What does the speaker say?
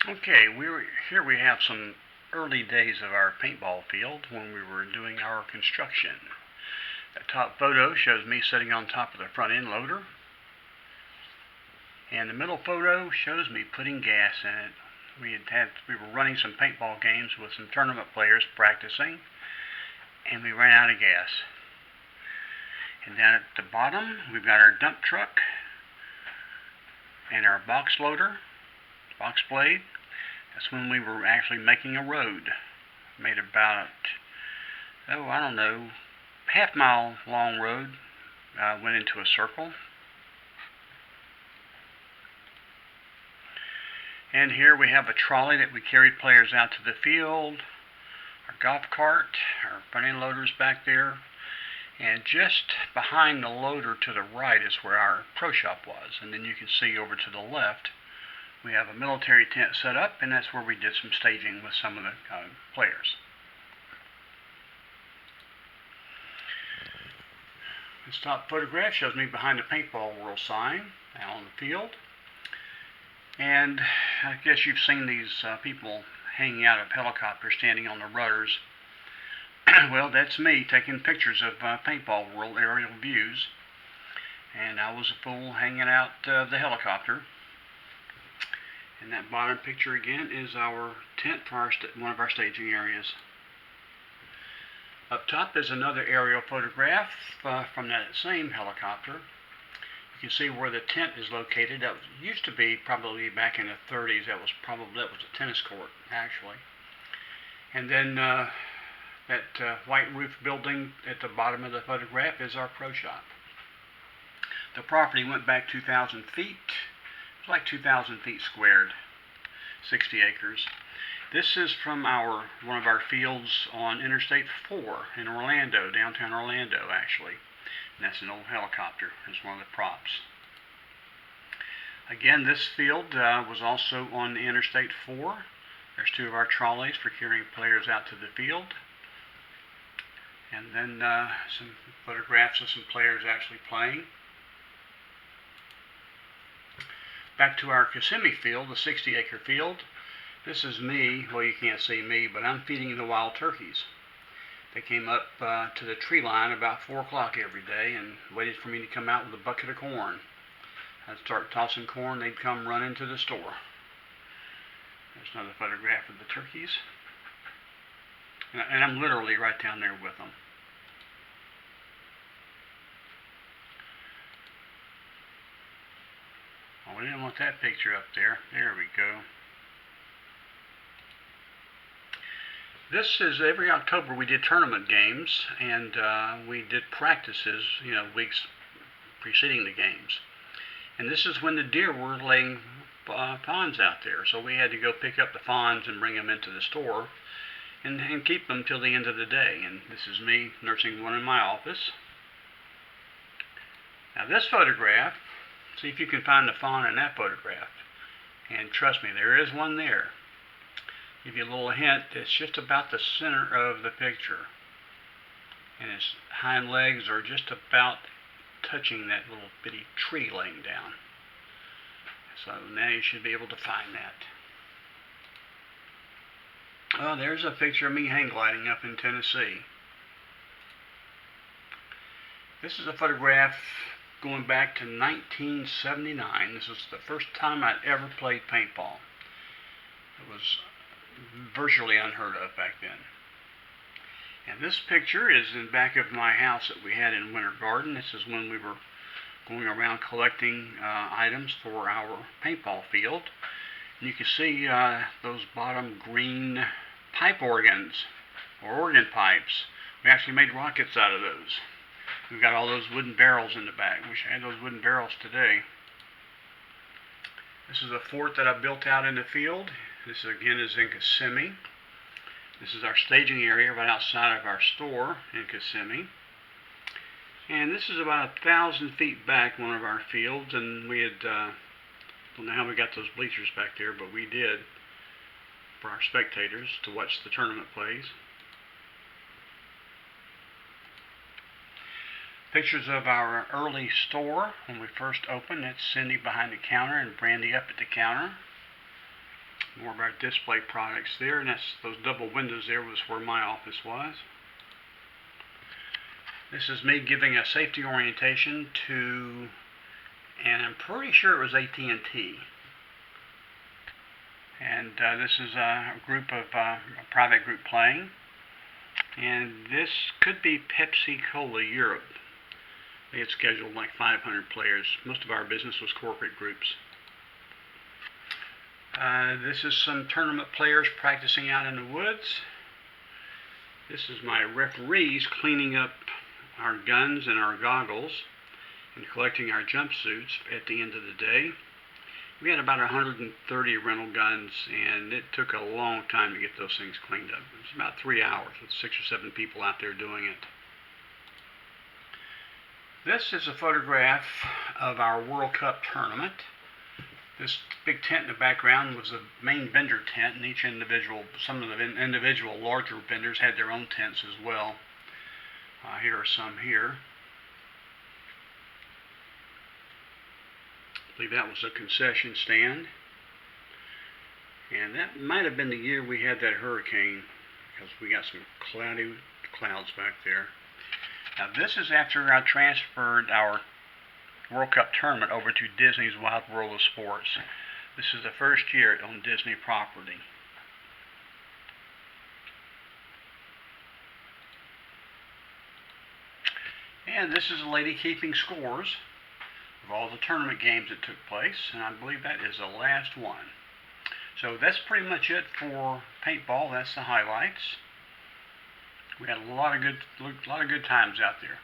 Okay, here we have some early days of our paintball field when we were doing our construction. The top photo shows me sitting on top of the front end loader, and the middle photo shows me putting gas in it. We were running some paintball games with some tournament players practicing, and we ran out of gas. And down at the bottom, we've got our dump truck and our box loader, box blade. That's when we were actually making a road. Made about, I don't know, half-mile long road. Went into a circle. And here we have a trolley that we carried players out to the field. Our golf cart, our front end loader's back there. And just behind the loader to the right is where our pro shop was. And then you can see over to the left, we have a military tent set up, and that's where we did some staging with some of the players. This top photograph shows me behind the Paintball World sign out on the field. And I guess you've seen these people hanging out of helicopters standing on the rudders. Well, that's me taking pictures of Paintball World aerial views. And I was a fool hanging out the helicopter. And that bottom picture again is our tent for one of our staging areas. Up top is another aerial photograph from that same helicopter. You can see where the tent is located. That used to be probably back in the 30s. That was a tennis court actually. And then that white roof building at the bottom of the photograph is our pro shop. The property went back 2,000 feet. It's like 2,000 feet squared, 60 acres. This is from one of our fields on Interstate 4 in Orlando, downtown Orlando actually. And that's an old helicopter. It's one of the props. Again, this field was also on Interstate 4. There's two of our trolleys for carrying players out to the field. And then some photographs of some players actually playing. Back to our Kissimmee field, the 60-acre field. This is me. Well, you can't see me, but I'm feeding the wild turkeys. They came up to the tree line about 4 o'clock every day and waited for me to come out with a bucket of corn. I'd start tossing corn, they'd come running to the store. There's another photograph of the turkeys. And I'm literally right down there with them. Oh, we didn't want that picture up there. There we go. This is every October we did tournament games, and we did practices, weeks preceding the games. And this is when the deer were laying fawns out there, so we had to go pick up the fawns and bring them into the store and keep them till the end of the day. And this is me nursing one in my office. Now this photograph, see if you can find the fawn in that photograph. And trust me, there is one there. Give you a little hint, it's just about the center of the picture. And its hind legs are just about touching that little bitty tree laying down. So now you should be able to find that. Oh, there's a picture of me hang gliding up in Tennessee. This is a photograph going back to 1979. This was the first time I'd ever played paintball. It was virtually unheard of back then. And this picture is in back of my house that we had in Winter Garden. This is when we were going around collecting items for our paintball field. And you can see those bottom green pipe organs, or organ pipes. We actually made rockets out of those. We've got all those wooden barrels in the back. Wish I had those wooden barrels today. This is a fort that I built out in the field. This again is in Kissimmee. This is our staging area right outside of our store in Kissimmee. And this is about 1,000 feet back one of our fields, and we had, don't know how we got those bleachers back there, but we did for our spectators to watch the tournament plays. Pictures of our early store when we first opened. That's Cindy behind the counter and Brandy up at the counter. More of our display products there, and that's those double windows there was where my office was. This is me giving a safety orientation to, and I'm pretty sure it was AT&T. And this is a group of a private group playing, and this could be Pepsi Cola Europe. They had scheduled like 500 players. Most of our business was corporate groups. This is some tournament players practicing out in the woods. This is my referees cleaning up our guns and our goggles and collecting our jumpsuits at the end of the day. We had about 130 rental guns, and it took a long time to get those things cleaned up. It was about 3 hours with 6 or 7 people out there doing it. This is a photograph of our World Cup tournament. This big tent in the background was the main vendor tent, and each individual, some of the individual larger vendors had their own tents as well. Here are some here. I believe that was a concession stand. And that might have been the year we had that hurricane, because we got some cloudy clouds back there. Now this is after I transferred our World Cup tournament over to Disney's Wild World of Sports. This is the first year on Disney property. And this is a lady keeping scores of all the tournament games that took place, and I believe that is the last one. So that's pretty much it for paintball. That's the highlights. We had a lot of good times out there.